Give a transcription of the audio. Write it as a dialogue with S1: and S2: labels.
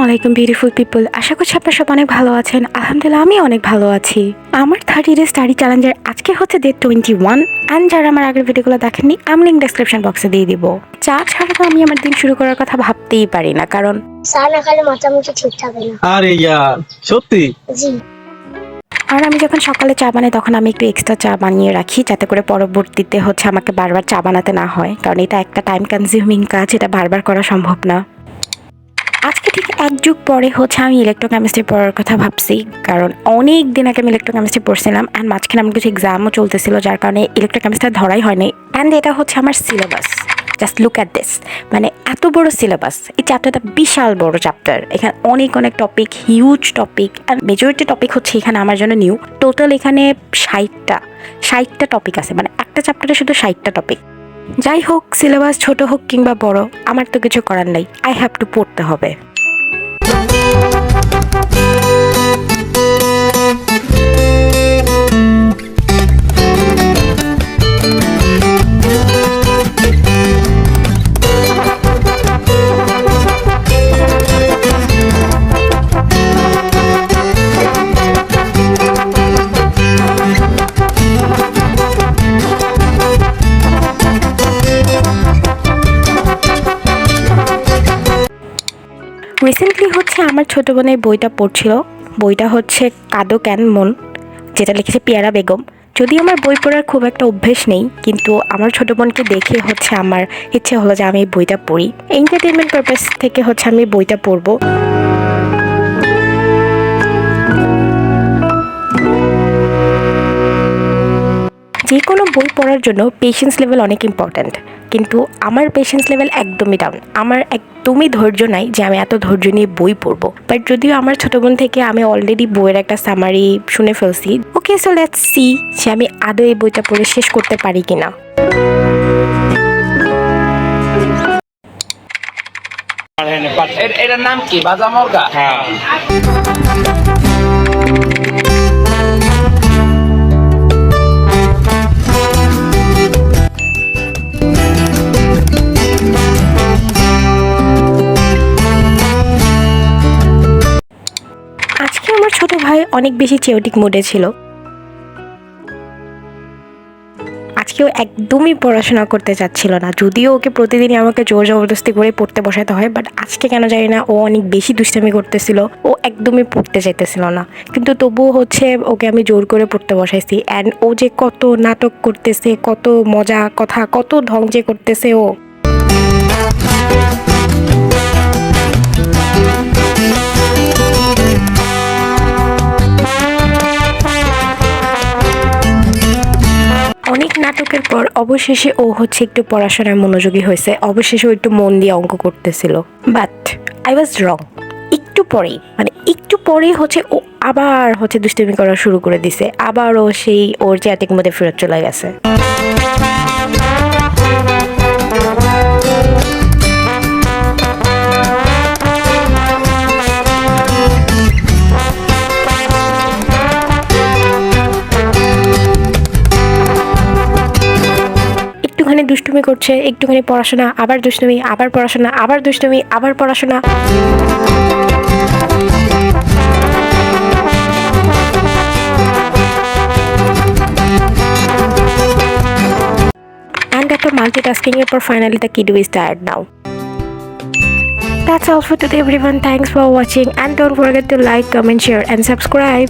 S1: আলাইকুম beautiful people, আশা করছি আপনারা সব অনেক ভালো আছেন। আলহামদুলিল্লাহ আমি অনেক ভালো আছি। আমার 30 ডে স্টাডি চ্যালেঞ্জের আজকে হচ্ছে ডে 21 অ্যান্ড যারা আমার আগের ভিডিওগুলো দেখেননি আমি লিঙ্ক ডেসক্রিপশন বক্সে দিয়ে দিব। চা ছাড়া তো আমি আমার দিন শুরু করার কথা ভাবতেই পারি না, কারণ
S2: চা না খেলে মাথা মুখে ঠিক থাকে না।
S3: আরে ইয়ার সত্যি
S2: জি
S1: আর আমি যখন সকালে চা বানাই তখন আমি একটু এক্সট্রা চা বানিয়ে রাখি, যাতে করে পরবর্তীতে হচ্ছে আমাকে বারবার চা বানাতে না হয়, কারণ এটা একটা টাইম কনজিউমিং কাজ, এটা বারবার করা সম্ভব না। আজকে ঠিক এক যুগ পরে হচ্ছে আমি ইলেকট্রোকেমিস্ট্রি পড়ার কথা ভাবছি, কারণ অনেক দিন আগে আমি ইলেকট্রোকেমিস্ট্রি পড়ছিলাম অ্যান্ড মাঝখানে আমার কিছু এক্সামও চলতেছিল, যার কারণে ইলেকট্রোকেমিস্ট্রি ধরাই হয়নি। অ্যান্ড এটা হচ্ছে আমার syllabus, just look at this, মানে এত বড় সিলেবাস। এই চ্যাপ্টারটা বিশাল বড় চ্যাপ্টার, এখানে অনেক অনেক topic, huge topic, and majority topic হচ্ছে এখানে আমার জন্য নিউ। টোটাল এখানে 60টা টপিক আছে, মানে একটা চ্যাপ্টারে শুধু 60টা টপিক। যাই হোক, সিলেবাস ছোট হোক কিংবা বড়, আমার তো কিছু করার নেই, আই হ্যাভ টু পড়তে হবে। রিসেন্টলি হচ্ছে আমার ছোটো বোনের বইটা পড়ছিল, বইটা হচ্ছে কাদো ক্যান মন, যেটা লিখেছে পিয়ারা বেগম। যদি আমার বই পড়ার খুব একটা অভ্যেস নেই, কিন্তু আমার ছোটো বোনকে দেখে হচ্ছে আমার ইচ্ছে হলো যে আমি এই বইটা পড়ি। এন্টারটেনমেন্ট পারপাস থেকে হচ্ছে আমি বইটা পড়বো। যে কোনো বই পড়ার জন্য পেশেন্স লেভেল অনেক ইম্পর্ট্যান্ট, কিন্তু আমার পেশেন্স লেভেল একদমই ডাউন। আমার একদমই ধৈর্য নাই যে আমি এত ধৈর্য নিয়ে বই পড়বো। বাট যদিও আমার ছোটো বোন থেকে আমি অলরেডি বইয়ের একটা সামারি শুনে ফেলছি। ওকে, সো লেটস সি যে আমি আদৌ এই বইটা পড়ে শেষ করতে পারি কিনা।
S4: এটার নাম কি? বাজা মুরগা। হ্যাঁ।
S1: আজকে আমার ছোট ভাই অনেক বেশি চেওটিক মুডে ছিল। আজকেও একদমই পড়াশোনা করতে চাচ্ছিল না, যদিও ওকে প্রতিদিনই আমাকে জোর জবরদস্তি করে পড়তে বসাতে হয়। বাট আজকে কেন জানি না, ও অনেক বেশি দুষ্টামি করতেছিল, ও একদমই পড়তে চাইতেছিল না। কিন্তু তবুও হচ্ছে ওকে আমি জোর করে পড়তে বসাইছি। অ্যান্ড ও যে কত নাটক করতেছে, কত মজা কথা, কত ঢং যে করতেছে ও। অনেক নাটকের পর অবশেষে ও হচ্ছে একটু পড়াশোনায় মনোযোগী হয়েছে, অবশেষে ও একটু মন দিয়ে অঙ্ক করতেছিল। বাট আই ওয়াজ রং। একটু পরেই হচ্ছে ও আবার হচ্ছে দুষ্টামি করা শুরু করে দিছে, আবার ও সেই ওর চ্যাটিং মধ্যে ফেরত চলে গেছে। একটুখানি দুষ্টুমি করছে, একটুখানি পড়াশোনা, আবার দুষ্টুমি, আবার পড়াশোনা, আবার দুষ্টুমি, আবার পড়াশোনা। And after multitasking এর পর finally the kid is tired now. That's all for today everyone. Thanks for watching and don't forget to like, comment, share and subscribe.